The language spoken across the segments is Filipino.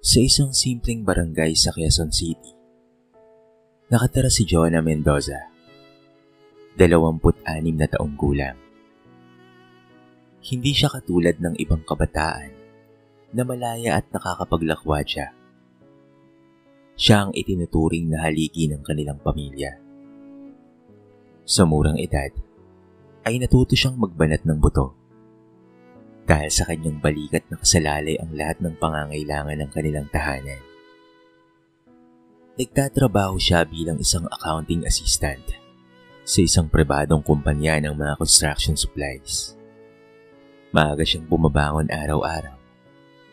Sa isang simpleng barangay sa Quezon City, nakatira si Jonah Mendoza, 26 na taong gulang. Hindi siya katulad ng ibang kabataan na malaya at nakakapaglakwatsa. Siya ang itinuturing na haligi ng kanilang pamilya. Sa murang edad, ay natuto siyang magbanat ng buto. Dahil sa kanyang balikat na kasalalay ang lahat ng pangangailangan ng kanilang tahanan. Nagtatrabaho siya bilang isang accounting assistant sa isang pribadong kumpanya ng mga construction supplies. Maaga siyang bumabangon araw-araw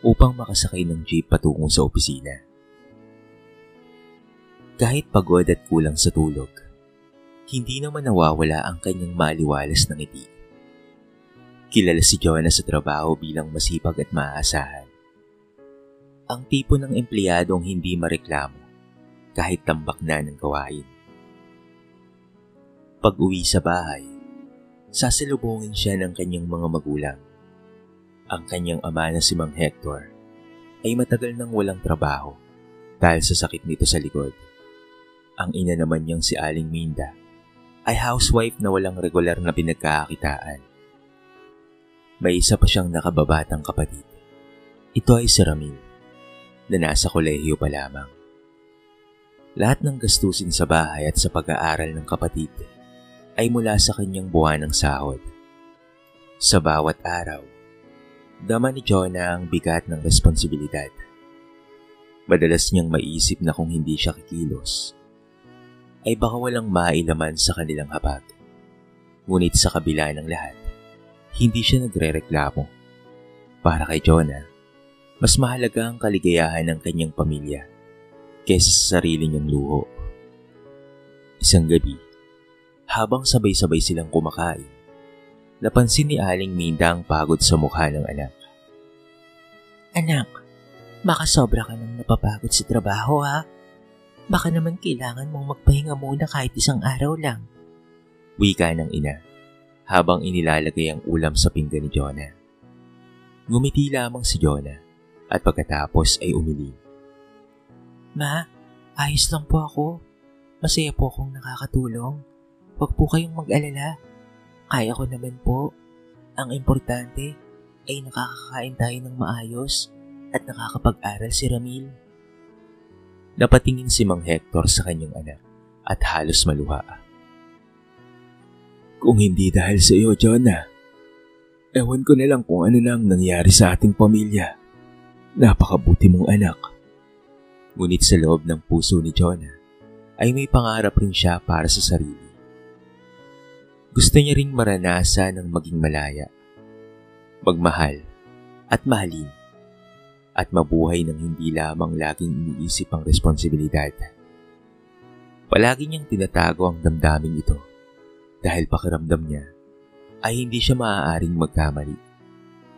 upang makasakay ng jeep patungo sa opisina. Kahit pagod at kulang sa tulog, hindi naman nawawala ang kanyang maliwalas na ngiti. Kilala si Jonah sa trabaho bilang masipag at maaasahan. Ang tipo ng empleyadong hindi mareklamo kahit tambak na ng gawain. Pag-uwi sa bahay, sasalubungin siya ng kanyang mga magulang. Ang kanyang ama na si Mang Hector ay matagal nang walang trabaho dahil sa sakit nito sa likod. Ang ina naman niyang si Aling Minda ay housewife na walang regular na pinagkakakitaan. May isa pa siyang nakababatang kapatid. Ito ay si Ramil, na nasa kolehiyo pa lamang. Lahat ng gastusin sa bahay at sa pag-aaral ng kapatid ay mula sa kanyang buwanang sahod. Sa bawat araw, dama ni Jonah ang bigat ng responsibilidad. Madalas niyang maiisip na kung hindi siya kikilos, ay baka walang mailaman sa kanilang hapag. Ngunit sa kabila ng lahat, hindi siya nagre-reklamo. Para kay Jonah, mas mahalaga ang kaligayahan ng kanyang pamilya kaysa sa sarili niyang luho. Isang gabi, habang sabay-sabay silang kumakain, napansin ni Aling Minda ang pagod sa mukha ng anak. Anak, baka sobra ka nang napapagod sa trabaho ha? Baka naman kailangan mong magpahinga muna kahit isang araw lang. Wika ng ina habang inilalagay ang ulam sa pinggan ni Jonah. Ngumiti lamang si Jonah at pagkatapos ay umili. Ma, ayos lang po ako. Masaya po akong nakakatulong. Huwag po kayong mag-alala. Kaya ko naman po. Ang importante ay nakakakain tayo ng maayos at nakakapag-aral si Ramil. Napatingin si Mang Hector sa kanyang anak at halos maluha. Kung hindi dahil sa iyo, Jonah, ewan ko na lang kung ano nang nangyari sa ating pamilya. Napakabuti mong anak. Ngunit sa loob ng puso ni Jonah ay may pangarap rin siya para sa sarili. Gusto niya ring maranasan ng maging malaya, magmahal at mahalin, at mabuhay ng hindi lamang laging iniisip ang responsibilidad. Palagi niyang tinatago ang damdaming ito dahil pakiramdam niya ay hindi siya maaaring magkamali,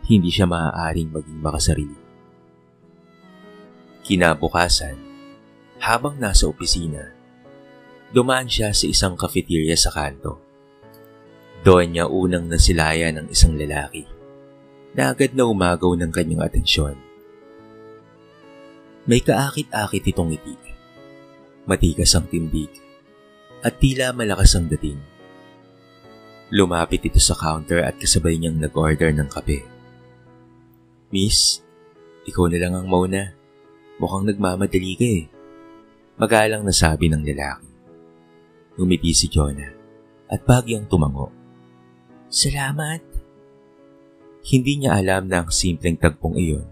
hindi siya maaaring maging makasarili. Kinabukasan, habang nasa opisina, dumaan siya sa isang cafeteria sa kanto. Doon niya unang nasilayan ng isang lalaki na agad na umagaw ng kanyang atensyon. May kaakit-akit itong ngiti, matikas ang tindig, at tila malakas ang dating. Lumapit ito sa counter at kasabay niyang nag-order ng kape. Miss, ikaw na lang ang mauna. Mukhang nagmamadali ka eh. Magalang na sabi ng lalaki. Ngumiti si Jonah at bagyang tumango. Salamat. Hindi niya alam na ang simpleng tagpong iyon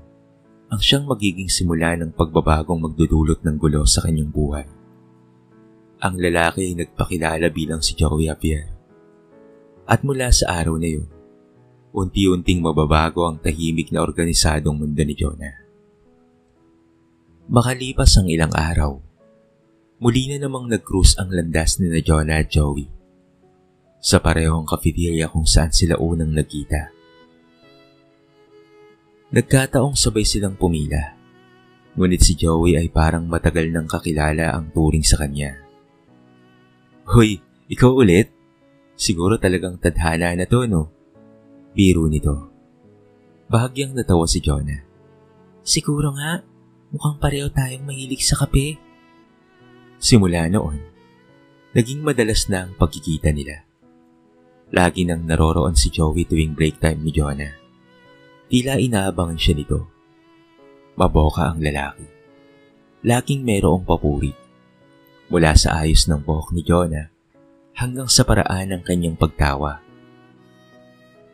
ang siyang magiging simula ng pagbabagong magdudulot ng gulo sa kanyang buhay. Ang lalaki ay nagpakilala bilang si Joey Javier. At mula sa araw na yun, unti-unting mababago ang tahimik na organisadong mundo ni Jonah. Makalipas ang ilang araw, muli na namang nag-cruise ang landas ni na Jonah at Joey sa parehong cafeteria kung saan sila unang nagkita. Nagkataong sabay silang pumila, ngunit si Joey ay parang matagal nang kakilala ang turing sa kanya. Hoy, ikaw ulit? Siguro talagang tadhana na to, no? Biro nito. Bahagyang natawa si Jonah. Siguro nga, Mukhang pareho tayong mahilig sa kape. Simula noon, naging madalas na ang pagkikita nila. Lagi nang naroroon si Joey tuwing break time ni Jonah. Tila inaabangan siya nito. Maboka ang lalaki. Laging mayroong papuri. Mula sa ayos ng buhok ni Jonah hanggang sa paraan ng kanyang pagtawa.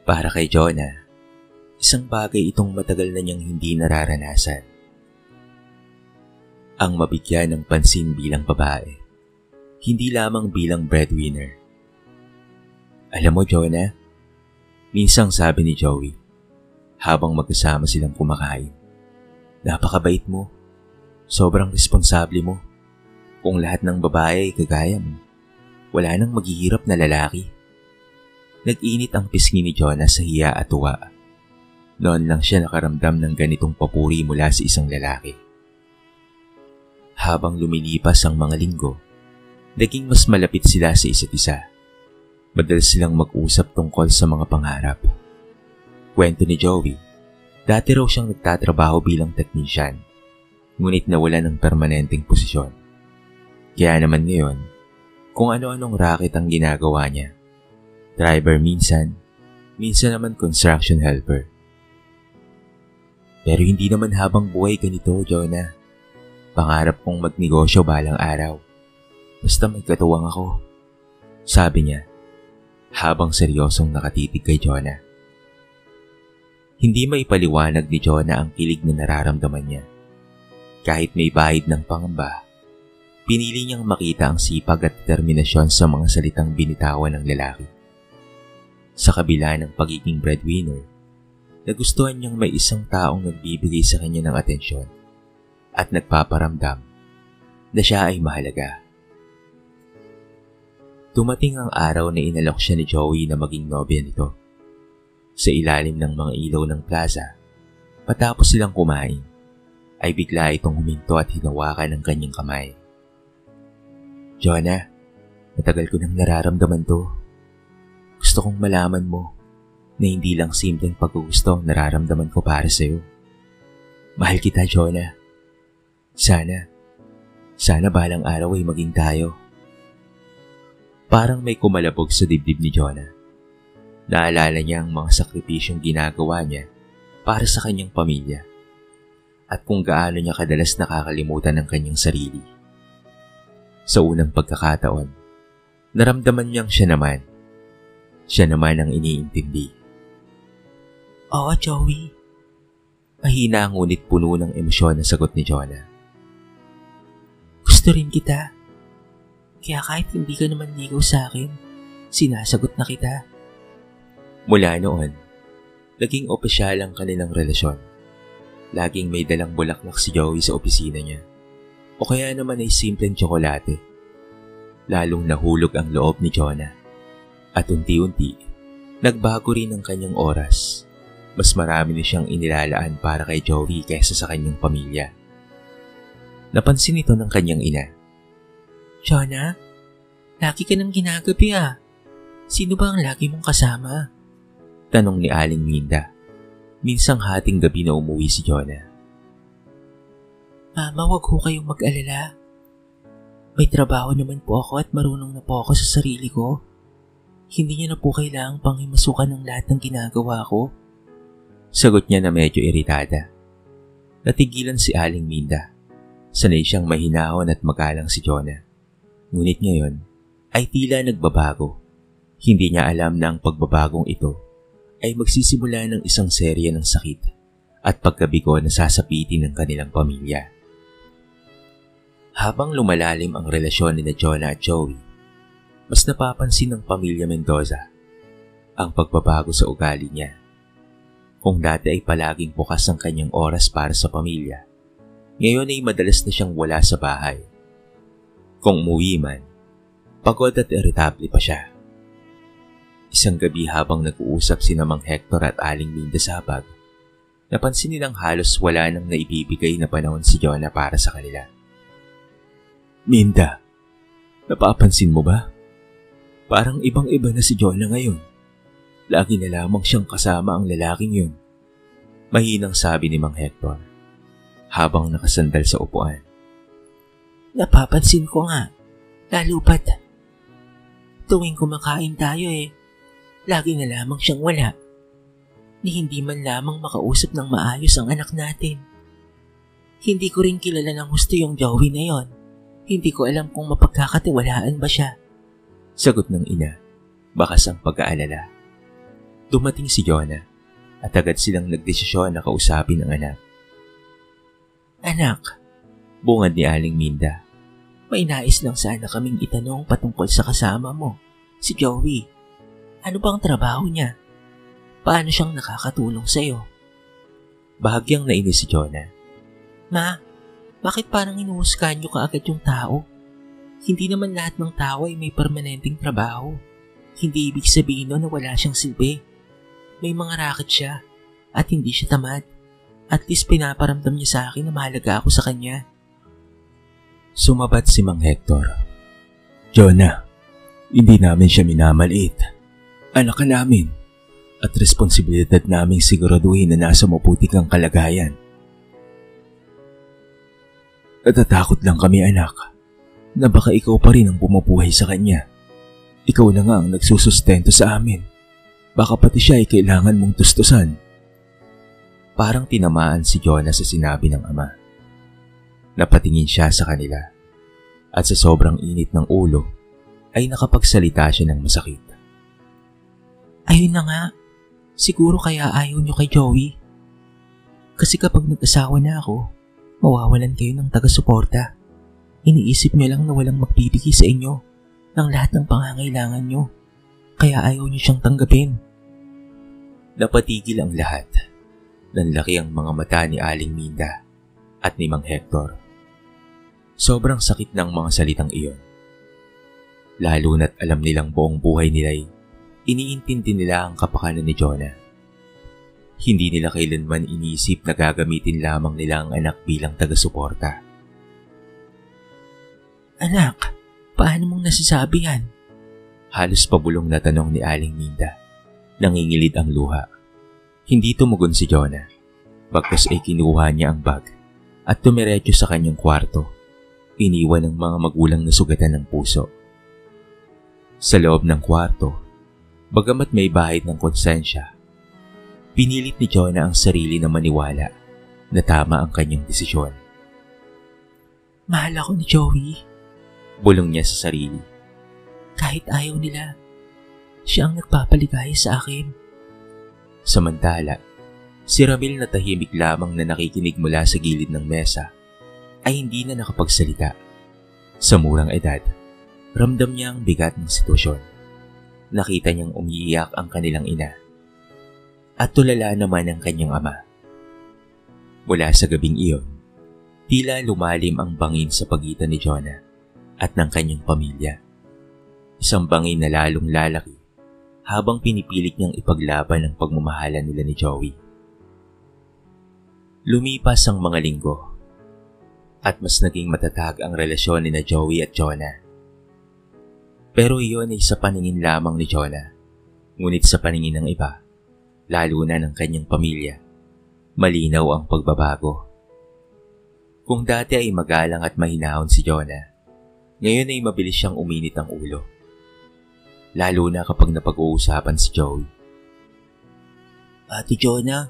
Para kay Jonah, isang bagay itong matagal na niyang hindi nararanasan. Ang mabigyan ng pansin bilang babae, hindi lamang bilang breadwinner. Alam mo, Jonah, minsang sabi ni Joey, habang magkasama silang kumakain, napakabait mo, sobrang responsable mo. Kung lahat ng babae ay kagaya mo, wala nang maghihirap na lalaki. Nag-init ang pisngi ni Jonah sa hiya at tuwa. Noon lang siya nakaramdam ng ganitong papuri mula sa isang lalaki. Habang lumilipas ang mga linggo, naging mas malapit sila sa isa't isa. Madalas silang mag-usap tungkol sa mga pangarap. Kwento ni Joey, dati raw siyang nagtatrabaho bilang technician, ngunit nawala ng permanenteng posisyon. Kaya naman ngayon, kung ano-anong racket ang ginagawa niya. Driver minsan naman construction helper. Pero hindi naman habang buhay ganito, Jonah. Pangarap kong magnegosyo balang araw. Basta may katuwang ako. Sabi niya, habang seryosong nakatitig kay Jonah. Hindi may paliwanag ni Jonah ang kilig na nararamdaman niya. Kahit may bahid ng pangamba, pinili niyang makita ang sipag at determinasyon sa mga salitang binitawan ng lalaki. Sa kabila ng pagiging breadwinner, nagustuhan niyang may isang taong nagbibigay sa kanya ng atensyon at nagpaparamdam na siya ay mahalaga. Dumating ang araw na inalok siya ni Joey na maging nobya nito. Sa ilalim ng mga ilaw ng plaza, patapos silang kumain, ay bigla itong huminto at hinawakan ng kanyang kamay. Jonah, matagal ko nang nararamdaman to. Gusto kong malaman mo na hindi lang simpleng paggugusto ang nararamdaman ko para sa'yo. Mahal kita, Jonah. Sana balang araw ay maging tayo. Parang may kumalabog sa dibdib ni Jonah. Naalala niya ang mga sakripisyong ginagawa niya para sa kanyang pamilya at kung gaano niya kadalas nakakalimutan ng kanyang sarili. Sa unang pagkakataon, naramdaman niyang siya naman ang iniintindi. Oo, Joey. Mahina ngunit puno ng emosyon na sagot ni Jonah. Gusto rin kita. Kaya kahit hindi ka naman ligaw sa akin, sinasagot na kita. Mula noon, naging opisyal ang kanilang relasyon. Laging may dalang bulaklak si Joey sa opisina niya. O kaya naman ay simpleng tsokolate. Lalong nahulog ang loob ni Jonah. At unti-unti, nagbago rin ang kanyang oras. Mas marami na siyang inilalaan para kay Joey kaysa sa kanyang pamilya. Napansin ito ng kanyang ina. Jonah, lagi ka nang ginagabi ah. Sino ba ang lagi mong kasama? Tanong ni Aling Minda. Minsang hating gabi na umuwi si Jonah. Mama, wag ho kayong mag-alala. May trabaho naman po ako at marunong na po ako sa sarili ko. Hindi niya na po kailangang panghimasukan ng lahat ng ginagawa ko. Sagot niya na medyo iritada. Natigilan si Aling Minda. Sanay siyang mahinahon at magalang si Jonah. Ngunit ngayon ay tila nagbabago. Hindi niya alam na ang pagbabagong ito ay magsisimula ng isang serye ng sakit at pagkabigo na sasapitin ng kanilang pamilya. Habang lumalalim ang relasyon ni Jonah at Joey, mas napapansin ng pamilya Mendoza ang pagbabago sa ugali niya. Kung dati ay palaging bukas ang kanyang oras para sa pamilya, ngayon ay madalas na siyang wala sa bahay. Kung umuwi man, pagod at irritable pa siya. Isang gabi habang nag-uusap sina Mang Hector at Aling Minda sa habag, napansin nilang halos wala nang naibibigay na panahon si Jonah para sa kanila. Minda, napapansin mo ba? Parang ibang-iba na si Jonah ngayon. Lagi na lamang siyang kasama ang lalaking yun. Mahinang sabi ni Mang Hector. habang nakasandal sa upuan. Napapansin ko nga, lalo pat tuwing kumakain tayo lagi na lamang siyang wala. Ni hindi man lamang makausap ng maayos ang anak natin. Hindi ko rin kilala ng gusto yung Joey na yon. Hindi ko alam kung mapagkakatiwalaan ba siya. Sagot ng ina, bakas ang pag-aalala. Dumating si Jonah at agad silang nagdesisyon na kausapin ang anak. Anak, bungad ni Aling Minda. may nais lang sana kaming itanong patungkol sa kasama mo, si Joey. Ano bang trabaho niya? Paano siyang nakakatulong sa'yo? Bahagyang nainis si Jonah. Ma, bakit parang inuhusgahan niyo kaagad yung tao? Hindi naman lahat ng tao ay may permanenteng trabaho. Hindi ibig sabihin na wala siyang silbi. May mga racket siya at hindi siya tamad. At least pinaparamdam niya sa akin na mahalaga ako sa kanya. Sumabat si Mang Hector. Jonah, hindi namin siya minamaliit. Anak ka namin at responsibilidad naming siguraduhin na nasa mabuti kang kalagayan. Natatakot lang kami, anak, na baka ikaw pa rin ang bumubuhay sa kanya. Ikaw na nga ang nagsusustento sa amin. Baka pati siya ay kailangan mong tustusan. Parang tinamaan si Jonah sa sinabi ng ama. Napatingin siya sa kanila at sa sobrang init ng ulo ay nakapagsalita siya ng masakit. Ayun na nga, siguro kaya ayaw niyo kay Joey. Kasi kapag nag-asawa na ako, mawawalan kayo ng taga-suporta. Iniisip niyo lang na walang magbibigay sa inyo ng lahat ng pangangailangan niyo. Kaya ayaw niyo siyang tanggapin. Napatigil ang lahat. Nanlaki ang mga mata ni Aling Minda at ni Mang Hector. Sobrang sakit ng mga salitang iyon. Lalo na't alam nilang buong buhay nila'y iniintindi nila ang kapakanan ni Jonah. Hindi nila kailanman iniisip na gagamitin lamang nila ang anak bilang taga-suporta. Anak, paano mong nasasabi yan? Halos pabulong na tanong ni Aling Minda. Nangingilid ang luha. Hindi tumugon si Jonah. Bagkus ay kinuha niya ang bag at tumiretso sa kanyang kwarto. Iniwan ng mga magulang na sugatan ng puso. Sa loob ng kwarto, bagamat may bahid ng konsensya, pinilit ni Jonah ang sarili na maniwala na tama ang kanyang desisyon. Mahal ako ni Joey. Bulong niya sa sarili. Kahit ayaw nila, siya ang nagpapaligaya sa akin. Samantala, si Ramil na tahimik lamang na nakikinig mula sa gilid ng mesa ay hindi na nakapagsalita. Sa murang edad, ramdam niya ang bigat ng sitwasyon. Nakita niyang umiiyak ang kanilang ina. At tulala naman ang kanyang ama. Mula sa gabing iyon, tila lumalim ang bangin sa pagitan ni Jonah at ng kanyang pamilya. Isang bangin na lalong lalaki habang pinipilit niyang ipaglaban ang pagmamahalan nila ni Joey. Lumipas ang mga linggo at mas naging matatag ang relasyon ni na Joey at Jonah. Pero iyon ay sa paningin lamang ni Jonah, ngunit sa paningin ng iba, lalo na ng kanyang pamilya, malinaw ang pagbabago. Kung dati ay magalang at mahinahon si Jonah, ngayon ay mabilis siyang uminit ang ulo. Lalo na kapag napag-uusapan si Joey. Ate Jonah,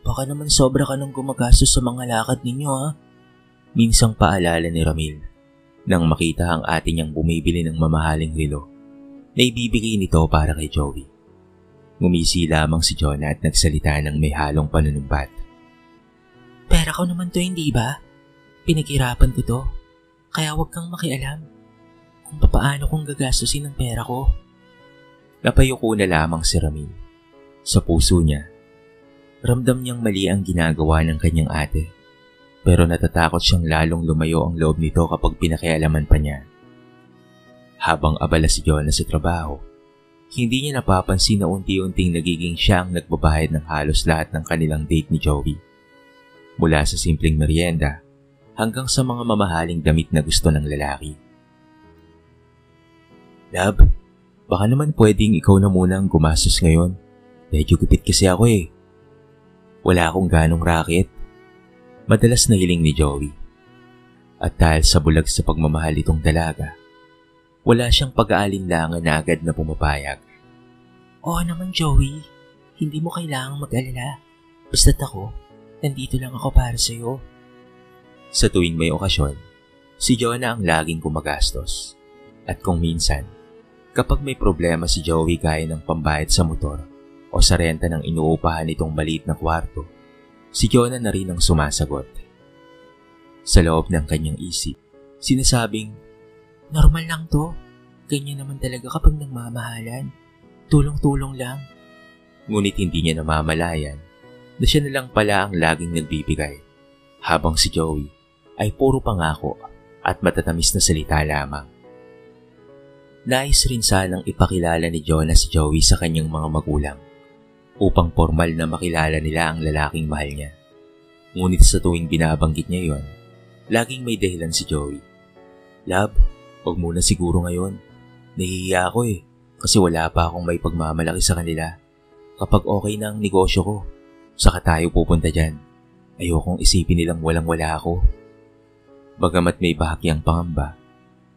baka naman sobra ka nang gumagastos sa mga lakad ninyo ha? Minsang paalala ni Ramil nang makita ang ate niyang bumibili ng mamahaling relo na ibibigay nito para kay Joey. Ngumisi lamang si Jonah at nagsalita ng may halong panunumbat. Pera ko naman to, hindi ba? Pinaghirapan ko to, kaya huwag kang makialam kung papaano kong gagastusin ang pera ko. Napayuko na lamang si Ramil. Sa puso niya, ramdam niyang mali ang ginagawa ng kanyang ate. Pero natatakot siyang lalong lumayo ang loob nito kapag pinakialaman pa niya. Habang abala si Jonah sa trabaho, hindi niya napapansin na unti-unting nagiging siya ang nagbabayad ng halos lahat ng kanilang date ni Joey. Mula sa simpleng merienda hanggang sa mga mamahaling damit na gusto ng lalaki. Love, baka naman pwedeng ikaw na muna ang gumastos ngayon. Medyo gupit kasi ako eh. Wala akong ganong racket. Madalas na hiling ni Joey. At dahil sa bulag sa pagmamahal itong dalaga, wala siyang pag-aalinlangan na agad na pumapayag. Oo naman Joey, hindi mo kailangang mag-alala. Basta't ako, nandito lang ako para sa'yo. Sa tuwing may okasyon, si Jonah ang laging gumagastos. At kung minsan, kapag may problema si Joey gaya ng pambayad sa motor o sa renta ng inuupahan itong maliit na kwarto, si Jonah na rin ang sumasagot. Sa loob ng kanyang isip, sinasabing, normal lang to. Ganyan naman talaga kapag nagmamahalan. Tulong-tulong lang. Ngunit hindi niya namamalayan na siya na lang pala ang laging nagbibigay, habang si Joey ay puro pangako at matatamis na salita lamang. Nais rin sanang ipakilala ni Jonah si Joey sa kanyang mga magulang upang formal na makilala nila ang lalaking mahal niya. Ngunit sa tuwing binabanggit niya yon, laging may dahilan si Joey. Love, huwag muna siguro ngayon. Nahihiya ako kasi wala pa akong may pagmamalaki sa kanila. Kapag okay na ang negosyo ko, saka tayo pupunta dyan. Ayokong isipin nilang walang-wala ako. Bagamat may bahagyang pangamba,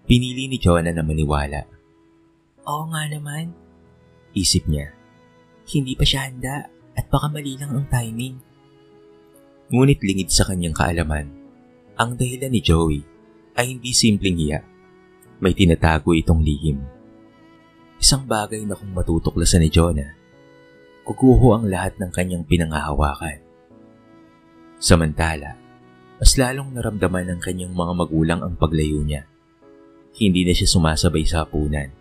pinili ni Jonah na maniwala. Oo nga naman. Isip niya. Hindi pa siya handa at baka mali lang ang timing. Ngunit lingid sa kanyang kaalaman, ang dahilan ni Joey ay hindi simpleng hiya. May tinatago itong lihim. Isang bagay na kung matutuklasan ni Jonah, kukuho ang lahat ng kanyang pinanghahawakan. Samantala, mas lalong naramdaman ng kanyang mga magulang ang paglayo niya. Hindi na siya sumasabay sa hapunan.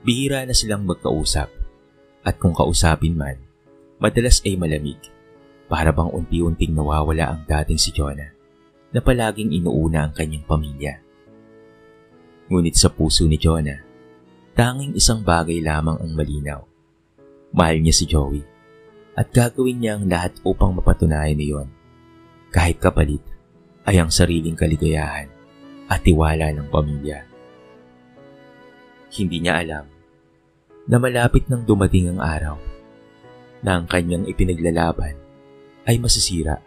Bihira na silang magkausap. At kung kausapin man, madalas ay malamig. Para bang unti-unting nawawala ang dating si Jonah na palaging inuuna ang kanyang pamilya. Ngunit sa puso ni Jonah, tanging isang bagay lamang ang malinaw. Mahal niya si Joey at gagawin niya ang lahat upang mapatunayan niyon. Kahit kapalit ay ang sariling kaligayahan at tiwala ng pamilya. Hindi niya alam na malapit nang dumating ang araw na ang kanyang ipinaglalaban ay masisira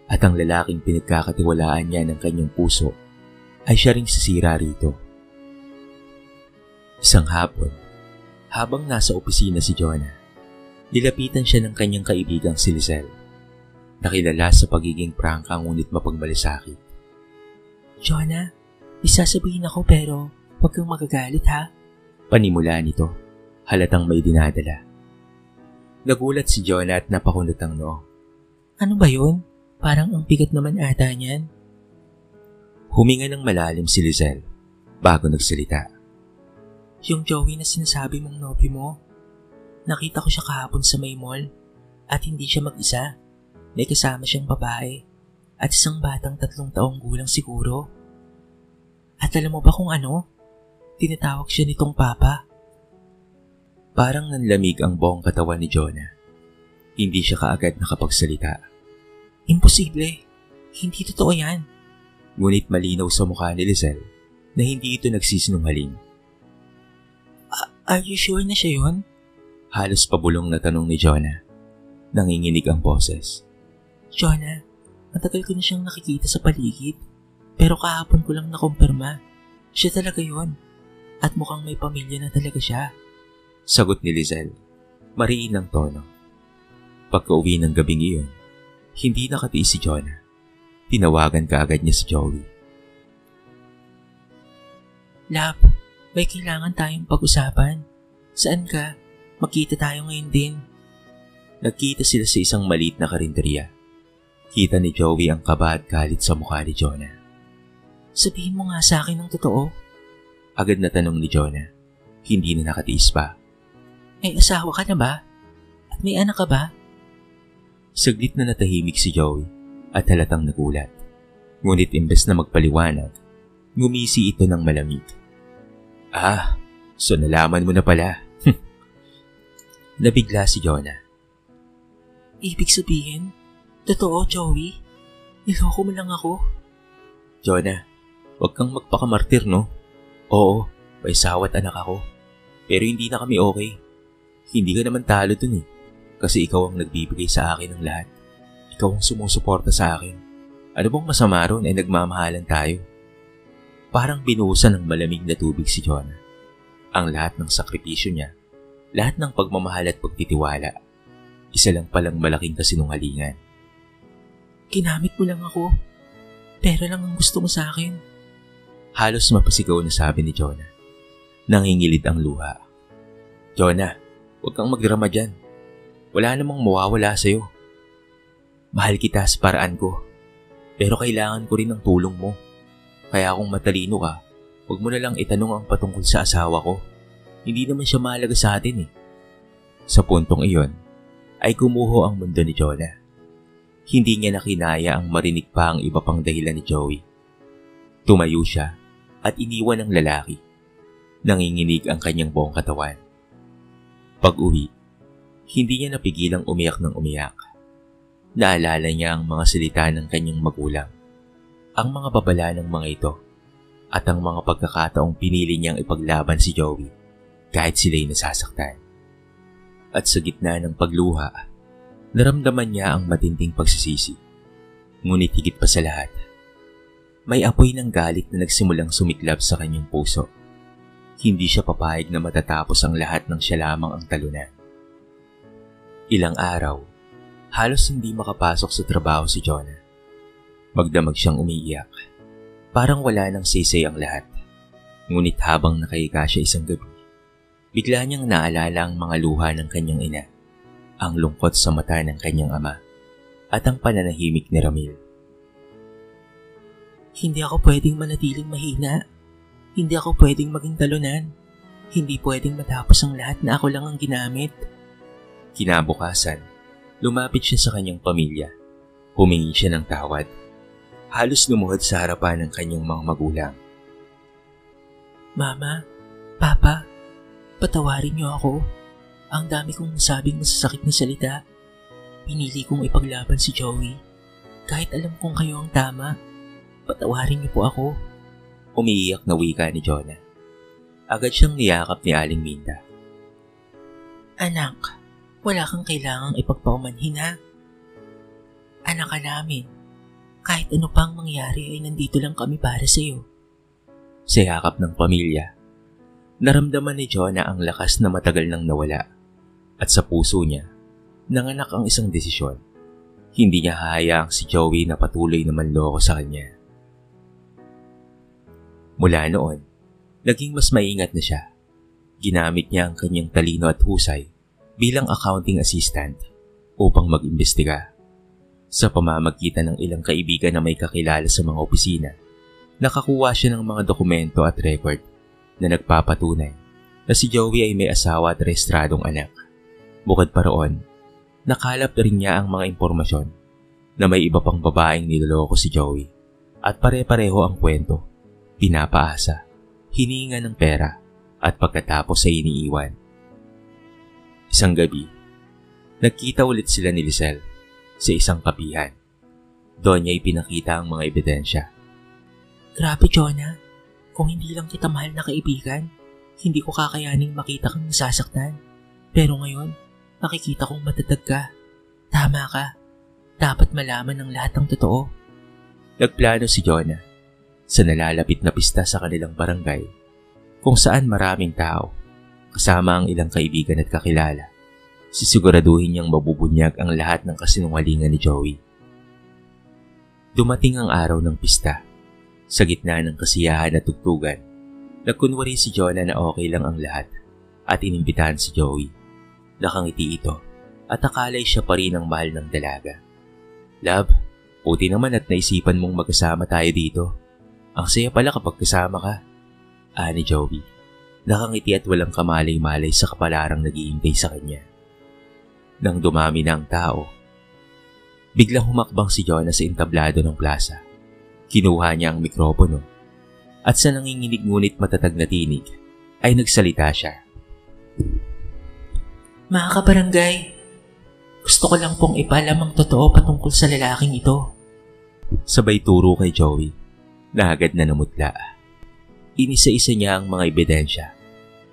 at ang lalaking pinagkakatiwalaan niya ng kanyang puso ay siya ring sisira rito. Isang hapon, habang nasa opisina si Jonah, nilapitan siya ng kanyang kaibigang si Lizelle, nakilala sa pagiging prangka ngunit mapagmalisakit. Jonah, isasabihin ako pero huwag kang magagalit ha? Panimula nito, halatang may dinadala. Nagulat si Jonah at napakunot ang noo. Ano ba yun? Parang ang bigat naman ata niyan. Huminga ng malalim si Lizelle bago nagsalita. Yung Joey na sinasabi mong nobyo mo, nakita ko siya kahapon sa may mall at hindi siya mag-isa. May kasama siyang babae at isang batang 3 taong gulang siguro. At alam mo ba kung ano? Tinatawag siya nitong Papa. Parang nanlamig ang buong katawan ni Jonah. Hindi siya kaagad nakapagsalita. Imposible. Hindi totoo yan. Ngunit malinaw sa mukha ni Lizelle na hindi ito nagsisinungaling. Are you sure na siya yun? Halos pabulong na tanong ni Jonah. Nanginginig ang boses. Jonah, matagal ko na siyang nakikita sa paligid. Pero kahapon ko lang nakumpirma. Siya talaga yun. At mukhang may pamilya na talaga siya. Sagot ni Lizelle. Mariin ang tono. Pagka-uwi ng gabing iyon, hindi nakatiis si Jonah. Tinawagan kaagad niya si Joey. Love, may kailangan tayong pag-usapan. Saan ka? Magkita tayo ngayon din. Nagkita sila sa isang maliit na karinderya. Kita ni Joey ang kaba at galit sa mukha ni Jonah. Sabihin mo nga sa akin ng totoo. Agad na tanong ni Jonah. Hindi na nakatiis pa. May asawa ka na ba? At may anak ka ba? Saglit na natahimik si Joey at halatang nagulat. Ngunit imbes na magpaliwanag, ngumisi ito ng malamig. So nalaman mo na pala. Nabigla si Jonah. Ibig sabihin, totoo, Joey? Niloko mo lang ako? Jonah, huwag kang magpakamartir, no? Oo, may asawa at anak ako. Pero hindi na kami okay. Hindi ka naman talo dun kasi ikaw ang nagbibigay sa akin ng lahat. Ikaw ang sumusuporta sa akin. Ano bang masama ron ay nagmamahalan tayo? Parang binuhusan ng malamig na tubig si Jonah. Ang lahat ng sakripisyo niya, lahat ng pagmamahal at pagtitiwala, isa lang palang malaking kasinungalingan. Ginamit mo lang ako. Pera lang ang gusto mo sa akin. Halos mapasigaw na sabi ni Jonah. Nangingilid ang luha. Jonah, huwag kang magdrama dyan. Wala namang mawawala sa'yo. Mahal kita sa paraan ko, pero kailangan ko rin ng tulong mo. Kaya kung matalino ka, huwag mo na lang itanong ang patungkol sa asawa ko. Hindi naman siya mahalaga sa atin eh. Sa puntong iyon, ay gumuho ang mundo ni Jonah. Hindi niya nakinaya ang marinig pa ang iba pang dahilan ni Joey. Tumayo siya at iniwan ang lalaki. Nanginginig ang kanyang buong katawan. Pag-uwi, hindi niya napigilang umiyak ng umiyak. Naalala niya ang mga salita ng kanyang magulang, ang mga babala ng mga ito, at ang mga pagkakataong pinili niyang ipaglaban si Joey kahit sila'y nasasaktan. At sa gitna ng pagluha, naramdaman niya ang matinding pagsisisi. Ngunit higit pa sa lahat, may apoy ng galit na nagsimulang sumiklab sa kanyang puso. Hindi siya papayag na matatapos ang lahat ng siya lamang ang talunan. Ilang araw, halos hindi makapasok sa trabaho si Jonah. Magdamag siyang umiiyak. Parang wala nang sisay ang lahat. Ngunit habang nakahiga siya isang gabi, bigla niyang naalala ang mga luha ng kanyang ina, ang lungkot sa mata ng kanyang ama, at ang pananahimik ni Ramil. Hindi ako pwedeng manatiling mahina. Hindi ako pwedeng maging talunan. Hindi pwedeng matapos ang lahat na ako lang ang ginamit. Kinabukasan, lumapit siya sa kanyang pamilya. Humingi siya ng tawad. Halos lumuhod sa harapan ng kanyang mga magulang. Mama, Papa, patawarin niyo ako. Ang dami kong nasabing masasakit na salita. Pinili kong ipaglaban si Joey. Kahit alam kong kayo ang tama, patawarin niyo po ako. Umiiyak na wika ni Jonah. Agad siyang niyakap ni Aling Minda. Anak, wala kang kailangang ipagpaumanhin ha. Anak ka namin. Kahit ano pang mangyari ay nandito lang kami para sa iyo. Sa yakap ng pamilya, naramdaman ni Jonah ang lakas na matagal nang nawala. At sa puso niya, nanganak ang isang desisyon. Hindi niya hahayaang si Joey na patuloy na manloko sa kanya. Mula noon, naging mas maingat na siya. Ginamit niya ang kanyang talino at husay bilang accounting assistant upang mag-imbestiga. Sa pamamagitan ng ilang kaibigan na may kakilala sa mga opisina, nakakuha siya ng mga dokumento at record na nagpapatunay na si Joey ay may asawa at rehistradong anak. Bukod pa roon, nakalap rin niya ang mga impormasyon na may iba pang babaeng niloloko si Joey at pare-pareho ang kwento, pinapaasa, hininga ng pera at pagkatapos ay iniiwan. Isang gabi, nagkita ulit sila ni Lisel sa isang kapihan. Doon niya ipinakita ang mga ebidensya. Grabe, Jonah. Kung hindi lang kita mahal na kaibigan, hindi ko kakayaning makita kang nasasaktan. Pero ngayon, nakikita kong matatag ka. Tama ka. Dapat malaman ng lahat ng totoo. Nagplano si Jonah sa nalalapit na pista sa kanilang barangay kung saan maraming tao, kasama ang ilang kaibigan at kakilala. Sisiguraduhin niyang mabubunyag ang lahat ng kasinungalingan ni Joey. Dumating ang araw ng pista. Sa gitna ng kasiyahan at tugtugan, nagkunwari si Jonah na okay lang ang lahat at inimbitahan si Joey. Nakangiti ito at akala'y siya pa rin ang mahal ng dalaga. Love, puti naman at naisipan mong magkasama tayo dito. Ang saya pala kapag kasama ka. Ani Joey, nakangiti at walang kamalay-malay sa kapalarang naghihintay sa kanya. Nang dumami na ang tao, biglang humakbang si Jonah sa entablado ng plaza. Kinuha niya ang mikropono at sa nanginginig ngunit matatag na tinig ay nagsalita siya. Mga kabarangay, gusto ko lang pong ipalam ang totoo patungkol sa lalaking ito. Sabay turo kay Joey na agad na namutla. Inisa-isa niya ang mga ebidensya,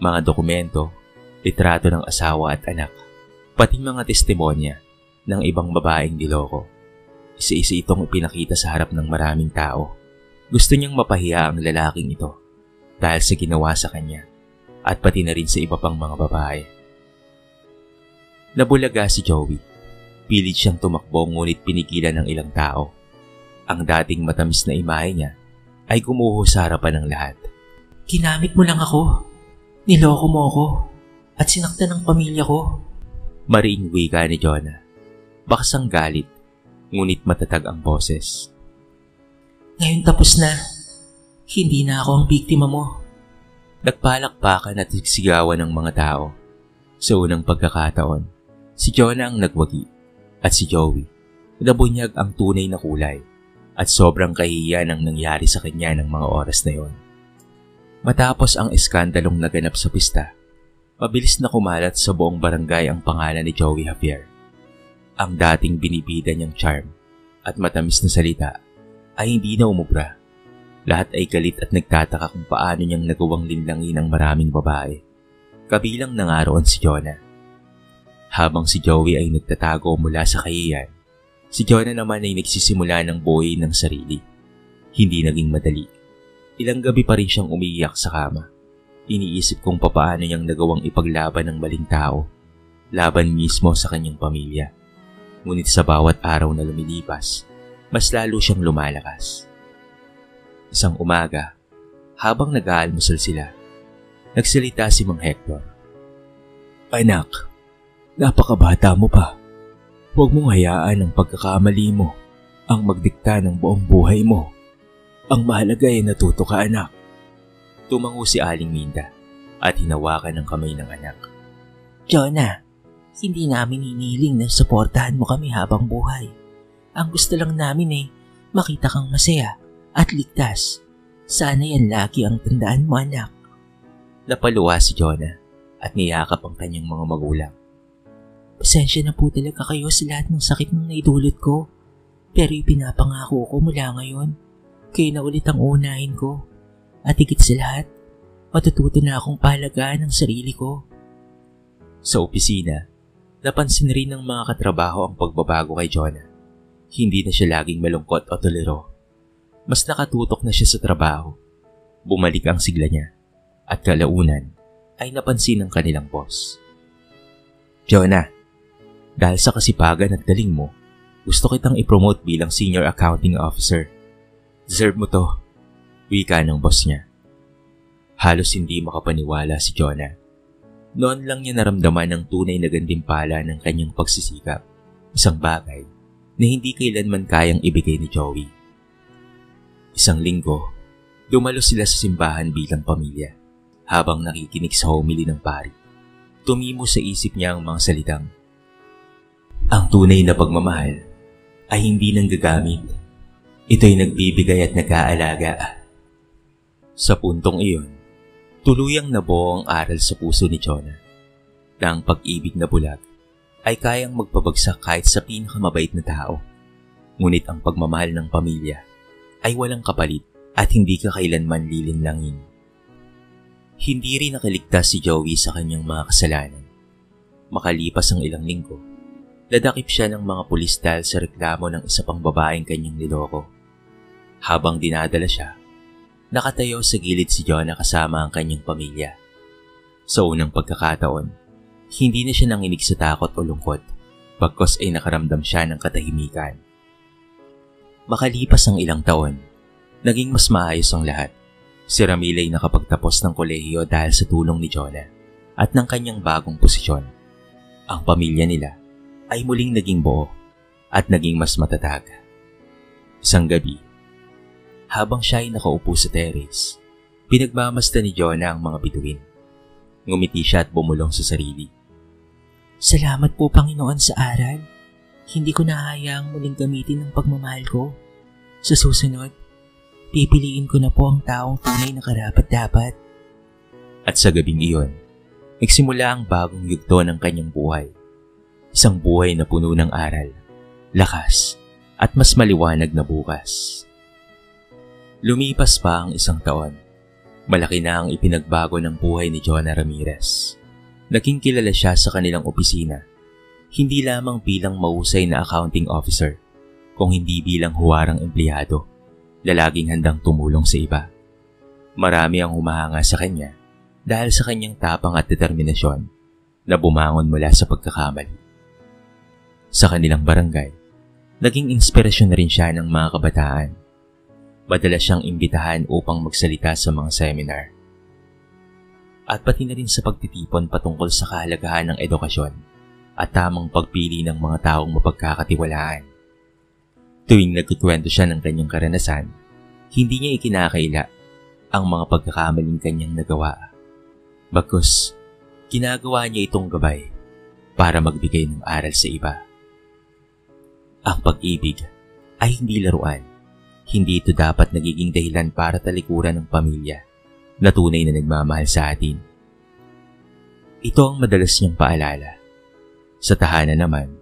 mga dokumento, litrato ng asawa at anak, pati mga testimonya ng ibang babaeng niloko. Isa-isa itong ipinakita sa harap ng maraming tao. Gusto niyang mapahiya ang lalaking ito dahil sa ginawa sa kanya at pati na rin sa iba pang mga babae. Nabulaga si Joey. Pilit siyang tumakbo ngunit pinigilan ng ilang tao. Ang dating matamis na imahe niya ay gumuho sa harapan ng lahat. Ginamit mo lang ako. Niloko mo ako. At sinaktan ng pamilya ko. Mariing wika ni Jonah. Bakas ang galit, ngunit matatag ang boses. Ngayon tapos na. Hindi na ako ang biktima mo. Nagpalakpakan at sigawan ng mga tao. Sa unang pagkakataon, si Jonah ang nagwagi at si Joey nabunyag ang tunay na kulay at sobrang kahihiyan ang nangyari sa kanya ng mga oras na yon. Matapos ang eskandalong naganap sa pista, mabilis na kumalat sa buong barangay ang pangalan ni Joey Javier. Ang dating binibida niyang charm at matamis na salita ay hindi na umubra. Lahat ay galit at nagtataka kung paano niyang nagawang linlangin ang maraming babae. Kabilang na nga roon si Jonah. Habang si Joey ay nagtatago mula sa kahihiyan, si Jonah naman ay nagsisimula ng buhay ng sarili. Hindi naging madali. Ilang gabi pa rin siyang umiiyak sa kama. Iniisip kung papaano niyang nagawang ipaglaban ng maling tao, laban mismo sa kanyang pamilya. Ngunit sa bawat araw na lumilipas, mas lalo siyang lumalakas. Isang umaga, habang nag-aalmusal sila, nagsalita si Mang Hector. Anak, napakabata mo pa. Huwag mong hayaan ang pagkakamali mo ang magdikta ng buong buhay mo. Ang mahalaga ay natuto ka, anak. Tumango si Aling Minda at hinawakan ng kamay ng anak. Jonah, hindi namin hinihiling na suportahan mo kami habang buhay. Ang gusto lang namin makita kang masaya at ligtas. Sana yan lagi ang tandaan mo, anak. Napaluwa si Jonah at niyakap ang kanyang mga magulang. Pasensya na po talaga kayo sa lahat ng sakit ng naidulot ko. Pero ipinapangako ko mula ngayon, kayo na ulit ang unahin ko. At higit sa lahat, matututo na akong pahalagaan ng sarili ko. Sa opisina, napansin rin ng mga katrabaho ang pagbabago kay Jonah. Hindi na siya laging malungkot o tuliro. Mas nakatutok na siya sa trabaho. Bumalik ang sigla niya at kalaunan ay napansin ng kanilang boss. Jonah, dahil sa kasipagan at galing mo, gusto kitang ipromote bilang Senior Accounting Officer. Deserve mo to, wika ng boss niya. Halos hindi makapaniwala si Jonah. Noon lang niya naramdaman ang tunay na gantimpala ng kanyang pagsisikap. Isang bagay na hindi kailanman kayang ibigay ni Joey. Isang linggo, dumalo sila sa simbahan bilang pamilya. Habang nakikinig sa homily ng pari, tumimo sa isip niya ang mga salitang, ang tunay na pagmamahal ay hindi nanggagamit. Ito'y nagbibigay at nag-aalaga. Sa puntong iyon, tuluyang nabuo ang aral sa puso ni Jonah na ang pag-ibig na bulag ay kayang magpabagsak kahit sa pinakamabait na tao. Ngunit ang pagmamahal ng pamilya ay walang kapalit at hindi ka kailanman lilinlangin. Hindi rin nakaligtas si Joey sa kanyang mga kasalanan. Makalipas ang ilang linggo, nadakip siya ng mga pulis dahil sa reklamo ng isa pang babaeng kanyang niloko. Habang dinadala siya, nakatayo sa gilid si Jonah kasama ang kanyang pamilya. Sa unang pagkakataon, hindi na siya nanginig sa takot o lungkot, bagkos ay nakaramdam siya ng katahimikan. Makalipas ang ilang taon, naging mas maayos ang lahat. Si Ramil ay nakapagtapos ng kolehiyo dahil sa tulong ni Jonah at ng kanyang bagong posisyon. Ang pamilya nila ay muling naging buo at naging mas matatag. Isang gabi, habang siya ay nakaupo sa terrace, pinagmamasdan ni Jonah ang mga bituin. Ngumiti siya at bumulong sa sarili. Salamat po, Panginoon, sa aral. Hindi ko nahayaang muling gamitin ang pagmamahal ko. Sa susunod, pipiliin ko na po ang taong tunay na karapat-dapat. At sa gabing iyon, nagsimula ang bagong yugto ng kanyang buhay. Isang buhay na puno ng aral, lakas, at mas maliwanag na bukas. Lumipas pa ang isang taon. Malaki na ang ipinagbago ng buhay ni Jonah Ramirez. Naging kilala siya sa kanilang opisina, hindi lamang bilang mahusay na accounting officer, kung hindi bilang huwarang empleyado na laging handang tumulong sa iba. Marami ang humahanga sa kanya dahil sa kanyang tapang at determinasyon na bumangon mula sa pagkakamali. Sa kanilang barangay, naging inspirasyon na rin siya ng mga kabataan. Madalas siyang imbitahan upang magsalita sa mga seminar. At pati na rin sa pagtitipon patungkol sa kahalagahan ng edukasyon at tamang pagpili ng mga taong mapagkakatiwalaan. Tuwing nagkukwento siya ng kanyang karanasan, hindi niya ikinakaila ang mga pagkakamaling kanyang nagawa. Bagkus, ginagawa niya itong gabay para magbigay ng aral sa iba. Ang pag-ibig ay hindi laruan. Hindi ito dapat nagiging dahilan para talikuran ng pamilya na tunay na nagmamahal sa atin. Ito ang madalas niyang paalala. Sa tahanan naman,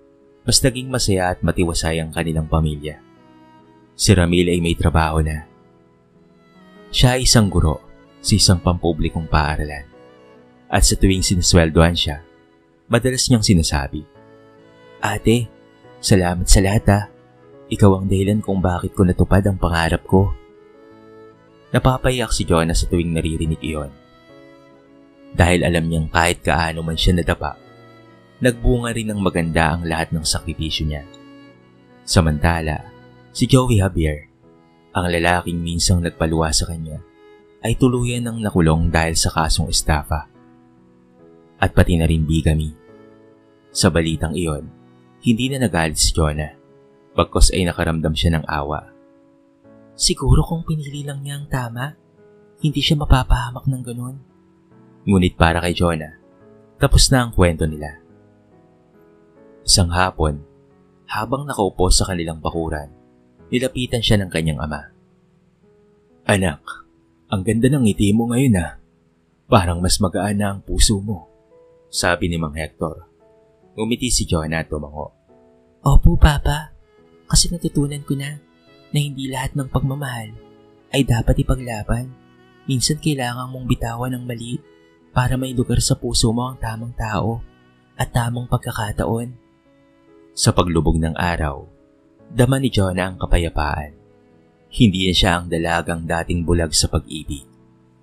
mas naging masaya at matiwasay ang kanilang pamilya. Si Ramil ay may trabaho na. Siya ay isang guro sa isang pampublikong paaralan. At sa tuwing sinusweldohan siya, madalas niyang sinasabi, "Ate, salamat sa lahat ha. Ikaw ang dahilan kung bakit ko natupad ang pangarap ko." Napapayak si Jonah sa tuwing naririnig iyon. Dahil alam niyang kahit kaano man siya nadapa, nagbunga rin ng maganda ang lahat ng sakripisyo niya. Samantala, si Joey Javier, ang lalaking minsang nagpaluwa sa kanya, ay tuluyan ng nakulong dahil sa kasong estafa. At pati na rin bigamy. Sa balitang iyon, hindi na nagalit si Jonah, bagkus ay nakaramdam siya ng awa. Siguro kung pinili lang niya ang tama, hindi siya mapapahamak ng ganun. Ngunit para kay Jonah, tapos na ang kwento nila. Isang hapon, habang nakaupo sa kanilang bakuran, nilapitan siya ng kanyang ama. "Anak, ang ganda ng ngiti mo ngayon ah. Parang mas magaan na ang puso mo," sabi ni Mang Hector. Ngumiti si Jonah at tumango. Opo, Papa. Kasi natutunan ko na hindi lahat ng pagmamahal ay dapat ipaglaban. Minsan kailangan mong bitawan ng mali para may lugar sa puso mo ang tamang tao at tamang pagkakataon. Sa paglubog ng araw, dama ni Jonah ang kapayapaan. Hindi siya ang dalagang dating bulag sa pag-ibig.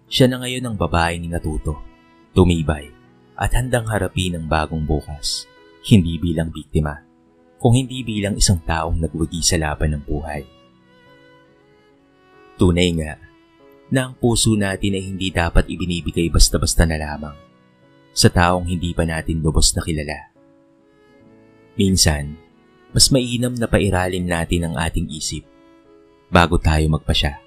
Siya na ngayon ang babaeng natuto, tumibay, at handang harapin ang bagong bukas. Hindi bilang biktima, kung hindi bilang isang taong nagwagi sa laban ng buhay. Tunay nga na ang puso natin ay hindi dapat ibinibigay basta-basta na lamang sa taong hindi pa natin lubos na kilala. Minsan, mas mainam na pairalin natin ang ating isip bago tayo magpasya.